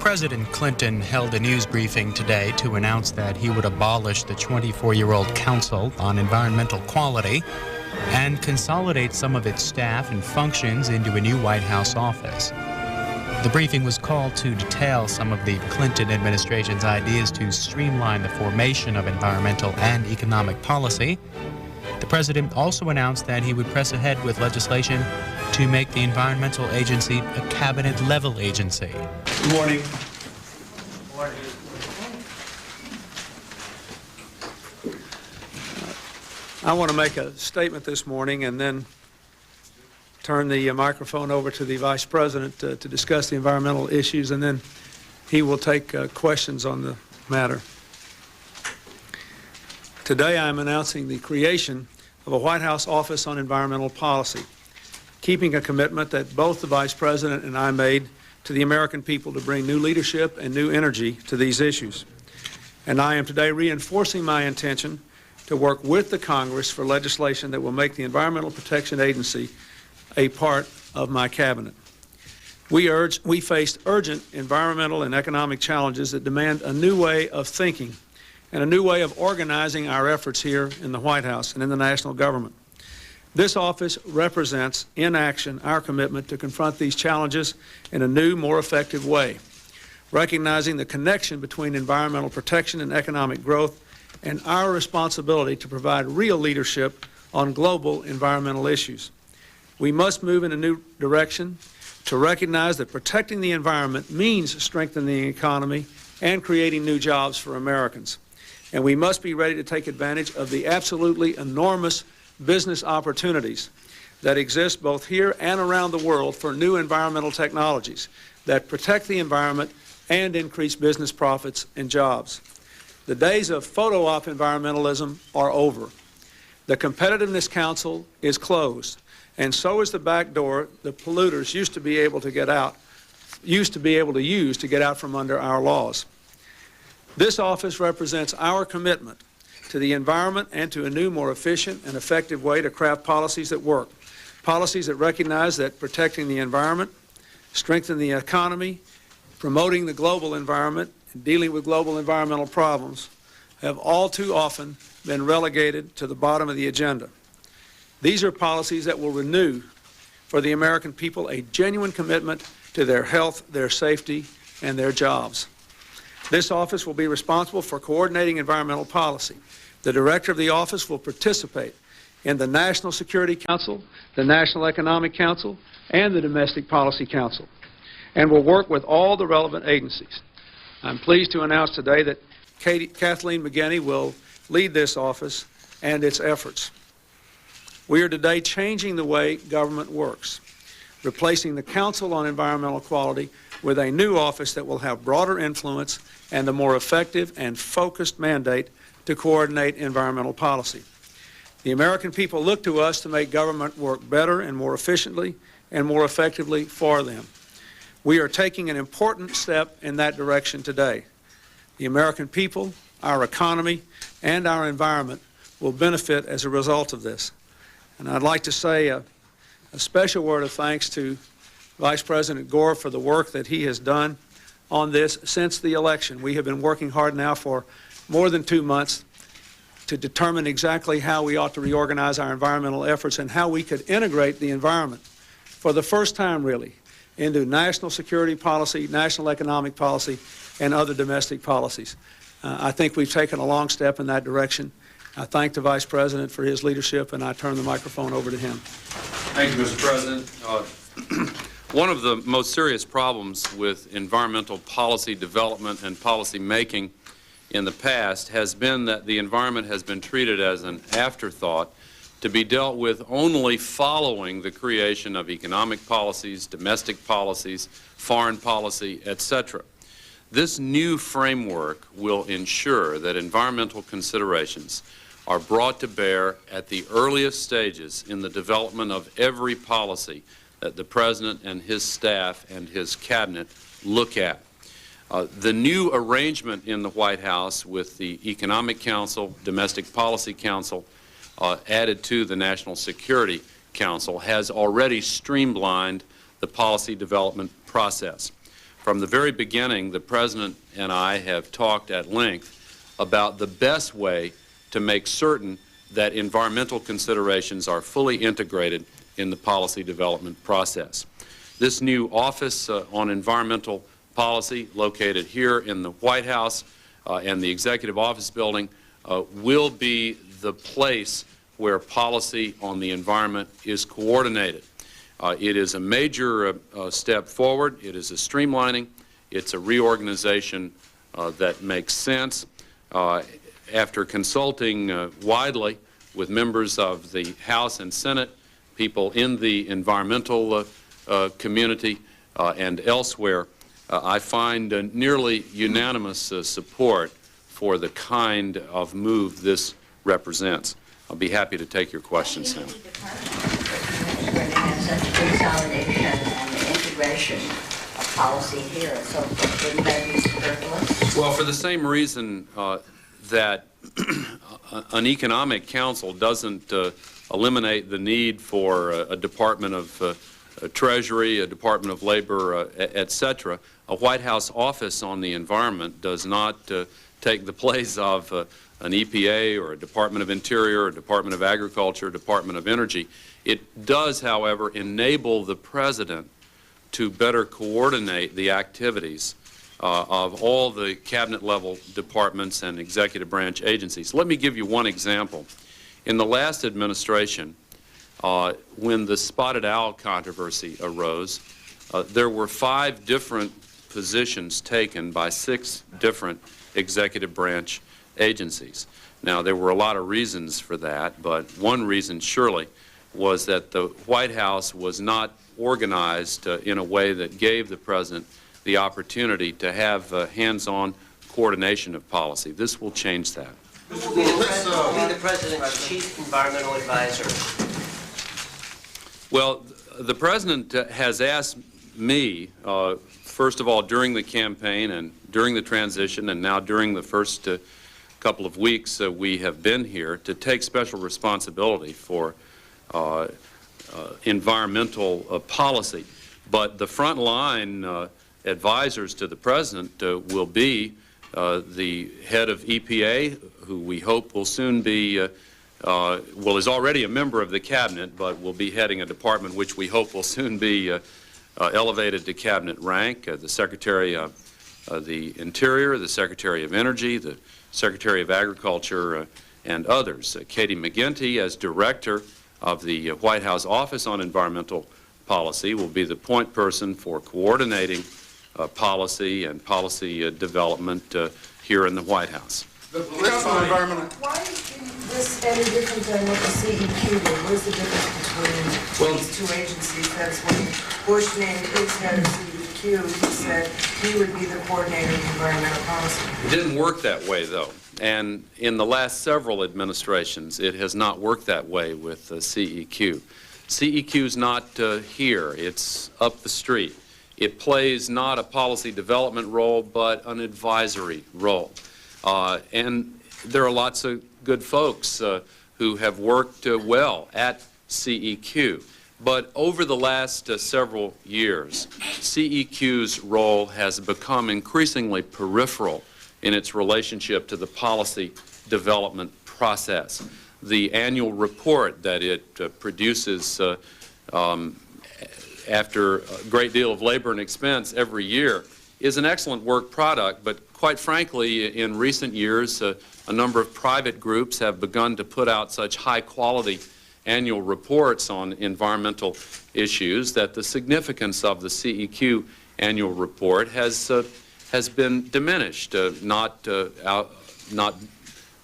President Clinton held a news briefing today to announce that he would abolish the 24-year-old Council on Environmental Quality and consolidate some of its staff and functions into a new White House office. The briefing was called to detail some of the Clinton administration's ideas to streamline the formation of environmental and economic policy. The president also announced that he would press ahead with legislation to make the Environmental Agency a cabinet-level agency. Good morning. I want to make a statement this morning and then turn the microphone over to the Vice President to discuss the environmental issues, and then he will take questions on the matter. Today I am announcing the creation of a White House Office on Environmental Policy, keeping a commitment that both the Vice President and I made to the American people to bring new leadership and new energy to these issues. And I am today reinforcing my intention to work with the Congress for legislation that will make the Environmental Protection Agency a part of my cabinet. We faced urgent environmental and economic challenges that demand a new way of thinking and a new way of organizing our efforts here in the White House and in the national government. This office represents, in action, our commitment to confront these challenges in a new, more effective way, recognizing the connection between environmental protection and economic growth and our responsibility to provide real leadership on global environmental issues. We must move in a new direction to recognize that protecting the environment means strengthening the economy and creating new jobs for Americans. And we must be ready to take advantage of the absolutely enormous business opportunities that exist both here and around the world for new environmental technologies that protect the environment and increase business profits and jobs. The days of photo-op environmentalism are over. The Competitiveness Council is closed, and so is the back door the polluters used to be able to use to get out from under our laws. This office represents our commitment to the environment and to a new, more efficient and effective way to craft policies that work. Policies that recognize that protecting the environment, strengthening the economy, promoting the global environment, and dealing with global environmental problems have all too often been relegated to the bottom of the agenda. These are policies that will renew for the American people a genuine commitment to their health, their safety, and their jobs. This office will be responsible for coordinating environmental policy. The director of the office will participate in the National Security Council, the National Economic Council, and the Domestic Policy Council, and will work with all the relevant agencies. I'm pleased to announce today that Kathleen McGinney will lead this office and its efforts. We are today changing the way government works, replacing the Council on Environmental Quality with a new office that will have broader influence and a more effective and focused mandate to coordinate environmental policy. The American people look to us to make government work better and more efficiently and more effectively for them. We are taking an important step in that direction today. The American people, our economy, and our environment will benefit as a result of this. And I'd like to say a special word of thanks to Vice President Gore for the work that he has done on this since the election. We have been working hard now for more than 2 months to determine exactly how we ought to reorganize our environmental efforts and how we could integrate the environment for the first time, really, into national security policy, national economic policy, and other domestic policies. I think we've taken a long step in that direction. I thank the Vice President for his leadership, and I turn the microphone over to him. Thank you, Mr. President. One of the most serious problems with environmental policy development and policy making in the past has been that the environment has been treated as an afterthought to be dealt with only following the creation of economic policies, domestic policies, foreign policy, etc. This new framework will ensure that environmental considerations are brought to bear at the earliest stages in the development of every policy that the President and his staff and his cabinet look at. The new arrangement in the White House with the Economic Council, Domestic Policy Council, added to the National Security Council has already streamlined the policy development process. From the very beginning, the President and I have talked at length about the best way to make certain that environmental considerations are fully integrated in the policy development process. This new Office on Environmental Policy, located here in the White House and the Executive Office Building, will be the place where policy on the environment is coordinated. It is a major step forward. It is a streamlining. It's a reorganization that makes sense. After consulting widely with members of the House and Senate, people in the environmental community and elsewhere, I find nearly unanimous support for the kind of move this represents. I'll be happy to take your questions now. Such consolidation and integration of policy here, so wouldn't that be superfluous? Well, for the same reason that an economic council doesn't eliminate the need for a Department of Treasury, a Department of Labor, etc., a White House office on the environment does not take the place of an EPA or a Department of Interior, a Department of Agriculture, a Department of Energy. It does, however, enable the President to better coordinate the activities of all the cabinet-level departments and executive branch agencies. Let me give you one example. In the last administration, when the spotted owl controversy arose, there were 5 different positions taken by 6 different executive branch agencies. Now, there were a lot of reasons for that, but one reason surely was that the White House was not organized in a way that gave the President the opportunity to have hands-on coordination of policy. This will change that. Who will be the President's chief environmental advisor? Well, the President has asked me, first of all, during the campaign and during the transition, and now during the first couple of weeks we have been here, to take special responsibility for environmental policy. But the front-line advisors to the President will be the head of EPA, who we hope will soon be, well, is already a member of the Cabinet, but will be heading a department which we hope will soon be elevated to Cabinet rank, the Secretary of the Interior, the Secretary of Energy, the Secretary of Agriculture, and others. Katie McGinty, as Director of the White House Office on Environmental Policy, will be the point person for coordinating policy and policy development here in the White House. The Council on Environmental. Why is this any different than what the CEQ did? What is the difference between these two agencies? That's when Bush named his head of CEQ, he said he would be the coordinator of environmental policy. It didn't work that way, though. And in the last several administrations, it has not worked that way with CEQ. CEQ's not here. It's up the street. It plays not a policy development role, but an advisory role. And there are lots of good folks who have worked well at CEQ. But over the last several years, CEQ's role has become increasingly peripheral in its relationship to the policy development process. The annual report that it produces after a great deal of labor and expense every year is an excellent work product, but quite frankly, in recent years, a number of private groups have begun to put out such high-quality annual reports on environmental issues that the significance of the CEQ annual report has been diminished, not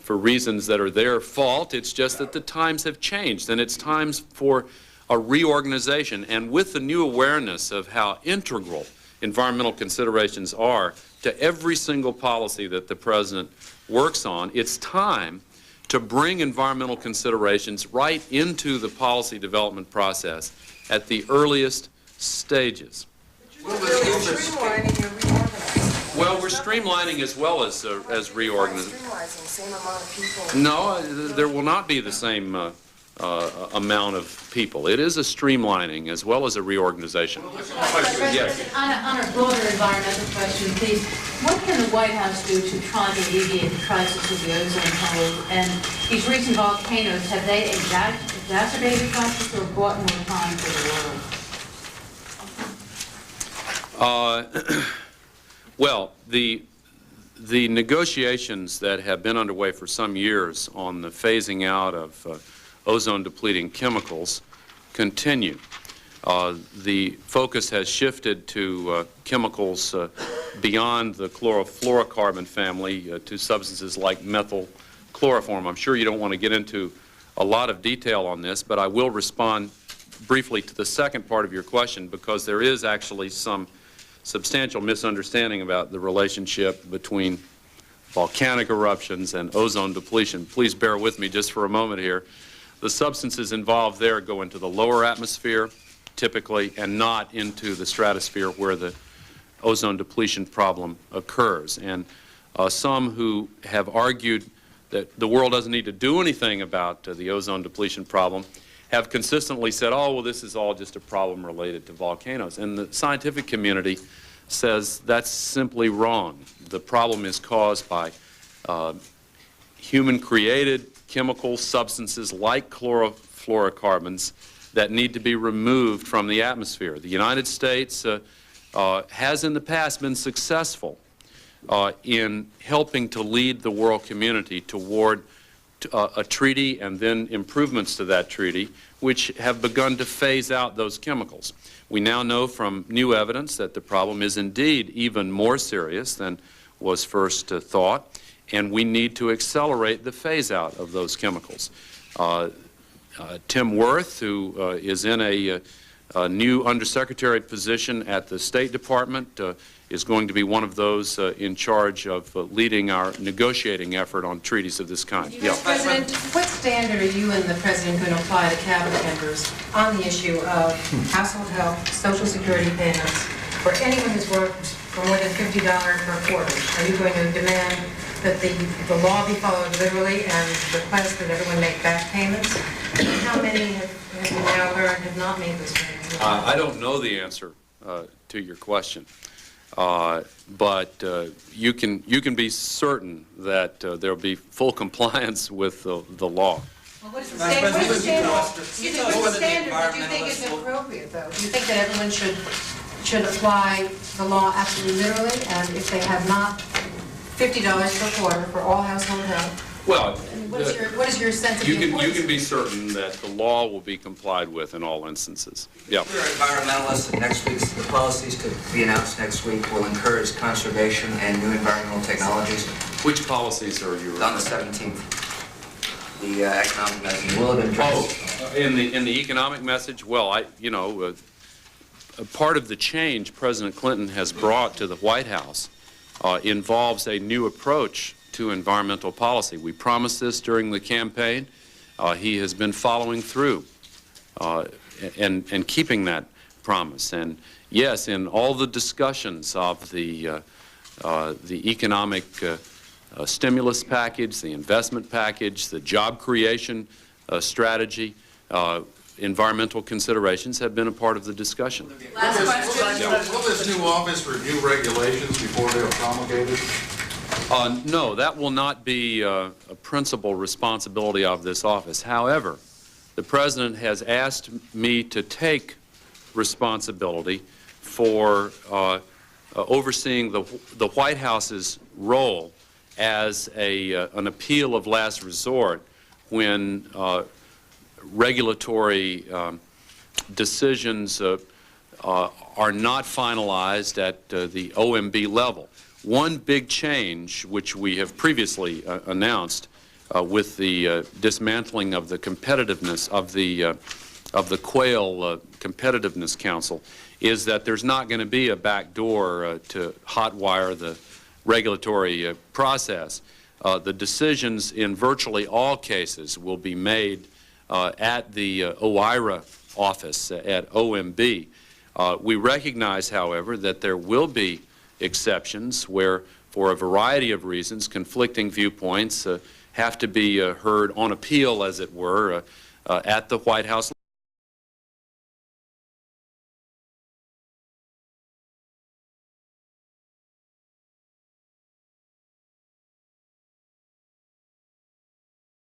for reasons that are their fault. It's just that the times have changed, and it's times for a reorganization. And with the new awareness of how integral environmental considerations are to every single policy that the President works on, it's time to bring environmental considerations right into the policy development process at the earliest stages. Well, we're streamlining as well as reorganizing. Same amount of people. No, there will not be the same amount of people. It is a streamlining as well as a reorganization. Yes. On a broader environmental question, please, what can the White House do to try to alleviate the crisis of the ozone hole? And these recent volcanoes, have they exacerbated the crisis or brought more time for the world? Well, the negotiations that have been underway for some years on the phasing out of ozone-depleting chemicals continue. The focus has shifted to chemicals beyond the chlorofluorocarbon family to substances like methyl chloroform. I'm sure you don't want to get into a lot of detail on this, but I will respond briefly to the second part of your question because there is actually some substantial misunderstanding about the relationship between volcanic eruptions and ozone depletion. Please bear with me just for a moment here. The substances involved there go into the lower atmosphere, typically, and not into the stratosphere where the ozone depletion problem occurs. And some who have argued that the world doesn't need to do anything about the ozone depletion problem have consistently said, oh, well, this is all just a problem related to volcanoes. And the scientific community says that's simply wrong. The problem is caused by human-created chemical substances like chlorofluorocarbons that need to be removed from the atmosphere. The United States has in the past been successful in helping to lead the world community toward a treaty and then improvements to that treaty, which have begun to phase out those chemicals. We now know from new evidence that the problem is indeed even more serious than was first thought, and we need to accelerate the phase-out of those chemicals. Tim Wirth, who is in a new undersecretary position at the State Department, is going to be one of those in charge of leading our negotiating effort on treaties of this kind. Mr. President, what standard are you and the President going to apply to cabinet members on the issue of household help, Social Security payments for anyone who's worked for more than $50 per quarter? Are you going to demand that the law be followed literally and request that everyone make back payments? And how many have you now learned have not made those payments? I don't know the answer to your question, but you can be certain that there will be full compliance with the law. Well, what is the standard that you think is appropriate, though? Do you think that everyone should apply the law absolutely literally, and if they have not $50 per quarter for all household help? Well, what is your sense of you can be certain that the law will be complied with in all instances. Yeah. We're environmentalists, and next week's the policies could be announced next week will encourage conservation and new environmental technologies. Which policies are you? On the 17th, the economic message will have been addressed. In the economic message, well, a part of the change President Clinton has brought to the White House involves a new approach to environmental policy. We promised this during the campaign. He has been following through and keeping that promise. And yes, in all the discussions of the economic stimulus package, the investment package, the job creation strategy, environmental considerations have been a part of the discussion. Last question. Will this new office review regulations before they are promulgated? No, that will not be a principal responsibility of this office. However, the President has asked me to take responsibility for overseeing the White House's role as an appeal of last resort when regulatory decisions are not finalized at the OMB level. One big change, which we have previously announced with the dismantling of the competitiveness of the Quail Competitiveness Council, is that there's not going to be a back door to hotwire the regulatory process. The decisions in virtually all cases will be made at the OIRA office at OMB. We recognize, however, that there will be exceptions where, for a variety of reasons, conflicting viewpoints have to be heard on appeal, as it were, at the White House